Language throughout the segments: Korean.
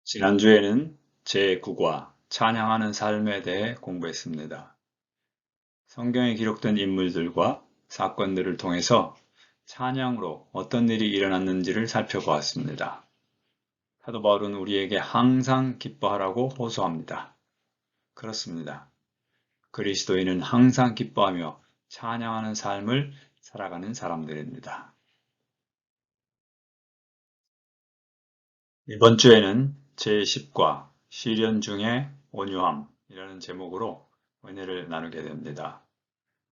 지난주에는 제9과 찬양하는 삶에 대해 공부했습니다. 성경에 기록된 인물들과 사건들을 통해서 찬양으로 어떤 일이 일어났는지를 살펴보았습니다. 사도 바울은 우리에게 항상 기뻐하라고 호소합니다. 그렇습니다. 그리스도인은 항상 기뻐하며 찬양하는 삶을 살아가는 사람들입니다. 이번 주에는 제10과 시련 중의 온유함이라는 제목으로 은혜를 나누게 됩니다.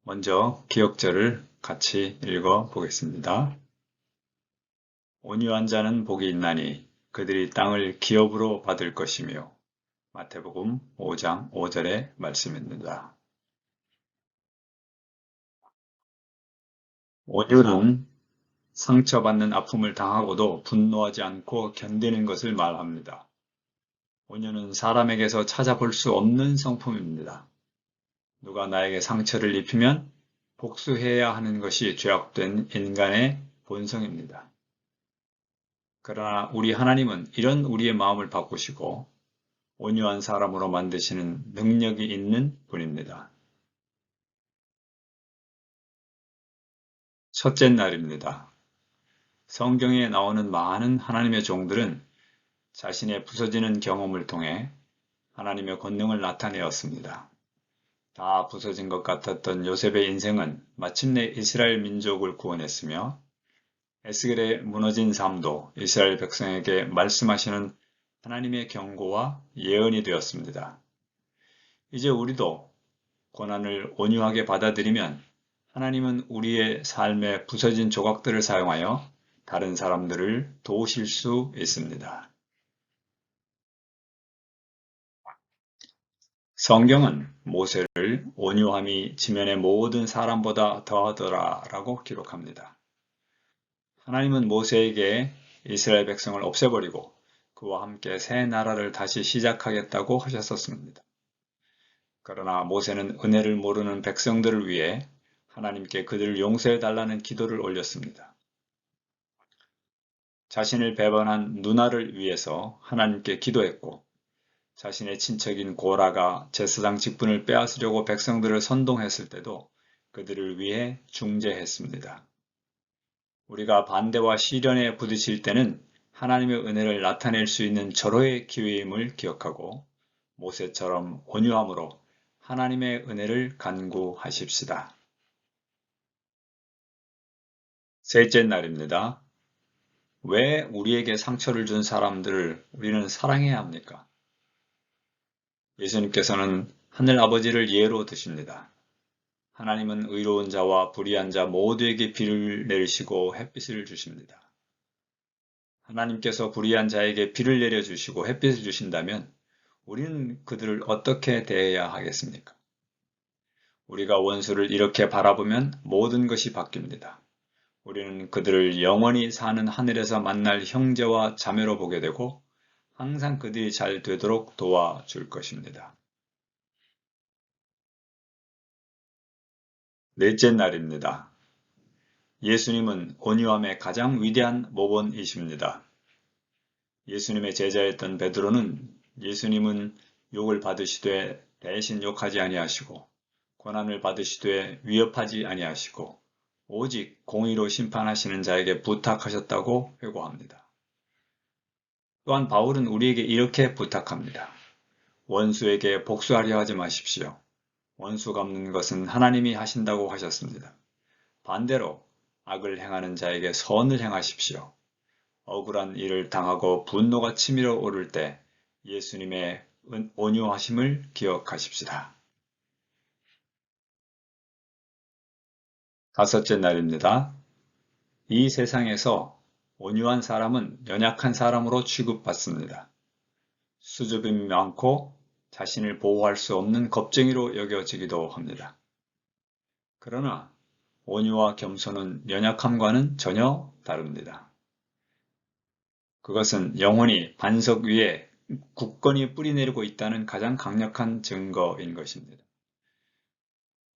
먼저 기억절을 같이 읽어 보겠습니다. 온유한 자는 복이 있나니 그들이 땅을 기업으로 받을 것이며 마태복음 5장 5절의 말씀입니다. 온유는 상처받는 아픔을 당하고도 분노하지 않고 견디는 것을 말합니다. 온유는 사람에게서 찾아볼 수 없는 성품입니다. 누가 나에게 상처를 입히면 복수해야 하는 것이 죄악된 인간의 본성입니다. 그러나 우리 하나님은 이런 우리의 마음을 바꾸시고 온유한 사람으로 만드시는 능력이 있는 분입니다. 첫째 날입니다. 성경에 나오는 많은 하나님의 종들은 자신의 부서지는 경험을 통해 하나님의 권능을 나타내었습니다. 다 부서진 것 같았던 요셉의 인생은 마침내 이스라엘 민족을 구원했으며 에스겔의 무너진 삶도 이스라엘 백성에게 말씀하시는 하나님의 경고와 예언이 되었습니다. 이제 우리도 고난을 온유하게 받아들이면 하나님은 우리의 삶의 부서진 조각들을 사용하여 다른 사람들을 도우실 수 있습니다. 성경은 모세를 온유함이 지면의 모든 사람보다 더하더라 라고 기록합니다. 하나님은 모세에게 이스라엘 백성을 없애버리고 그와 함께 새 나라를 다시 시작하겠다고 하셨었습니다. 그러나 모세는 은혜를 모르는 백성들을 위해 하나님께 그들을 용서해 달라는 기도를 올렸습니다. 자신을 배반한 누나를 위해서 하나님께 기도했고 자신의 친척인 고라가 제사장 직분을 빼앗으려고 백성들을 선동했을 때도 그들을 위해 중재했습니다. 우리가 반대와 시련에 부딪힐 때는 하나님의 은혜를 나타낼 수 있는 절호의 기회임을 기억하고 모세처럼 온유함으로 하나님의 은혜를 간구하십시다. 셋째 날입니다. 왜 우리에게 상처를 준 사람들을 우리는 사랑해야 합니까? 예수님께서는 하늘 아버지를 예로 드십니다. 하나님은 의로운 자와 불의한 자 모두에게 비를 내리시고 햇빛을 주십니다. 하나님께서 불의한 자에게 비를 내려주시고 햇빛을 주신다면 우리는 그들을 어떻게 대해야 하겠습니까? 우리가 원수를 이렇게 바라보면 모든 것이 바뀝니다. 우리는 그들을 영원히 사는 하늘에서 만날 형제와 자매로 보게 되고 항상 그들이 잘 되도록 도와줄 것입니다. 넷째 날입니다. 예수님은 온유함의 가장 위대한 모본이십니다. 예수님의 제자였던 베드로는 예수님은 욕을 받으시되 대신 욕하지 아니하시고 고난을 받으시되 위협하지 아니하시고 오직 공의로 심판하시는 자에게 부탁하셨다고 회고합니다. 또한 바울은 우리에게 이렇게 부탁합니다. 원수에게 복수하려 하지 마십시오. 원수 갚는 것은 하나님이 하신다고 하셨습니다. 반대로 악을 행하는 자에게 선을 행하십시오. 억울한 일을 당하고 분노가 치밀어 오를 때 예수님의 온유하심을 기억하십시다. 다섯째 날입니다. 이 세상에서 온유한 사람은 연약한 사람으로 취급받습니다. 수줍음이 많고 자신을 보호할 수 없는 겁쟁이로 여겨지기도 합니다. 그러나 온유와 겸손은 연약함과는 전혀 다릅니다. 그것은 영혼이 반석 위에 굳건히 뿌리내리고 있다는 가장 강력한 증거인 것입니다.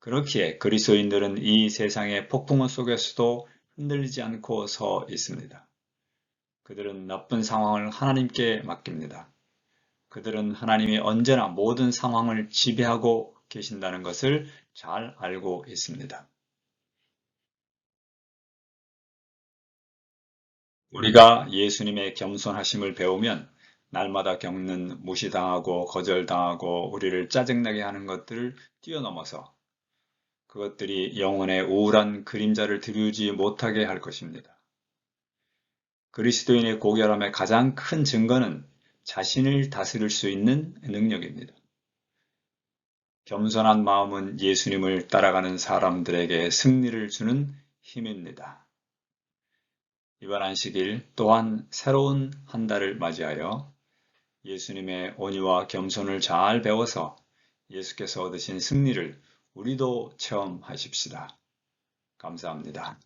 그렇기에 그리스도인들은 이 세상의 폭풍우 속에서도 흔들리지 않고 서 있습니다. 그들은 나쁜 상황을 하나님께 맡깁니다. 그들은 하나님이 언제나 모든 상황을 지배하고 계신다는 것을 잘 알고 있습니다. 우리가 예수님의 겸손하심을 배우면 날마다 겪는 무시당하고 거절당하고 우리를 짜증나게 하는 것들을 뛰어넘어서 그것들이 영혼의 우울한 그림자를 드리우지 못하게 할 것입니다. 그리스도인의 고결함의 가장 큰 증거는 자신을 다스릴 수 있는 능력입니다. 겸손한 마음은 예수님을 따라가는 사람들에게 승리를 주는 힘입니다. 이번 안식일 또한 새로운 한 달을 맞이하여 예수님의 온유와 겸손을 잘 배워서 예수께서 얻으신 승리를 우리도 체험하십시다. 감사합니다.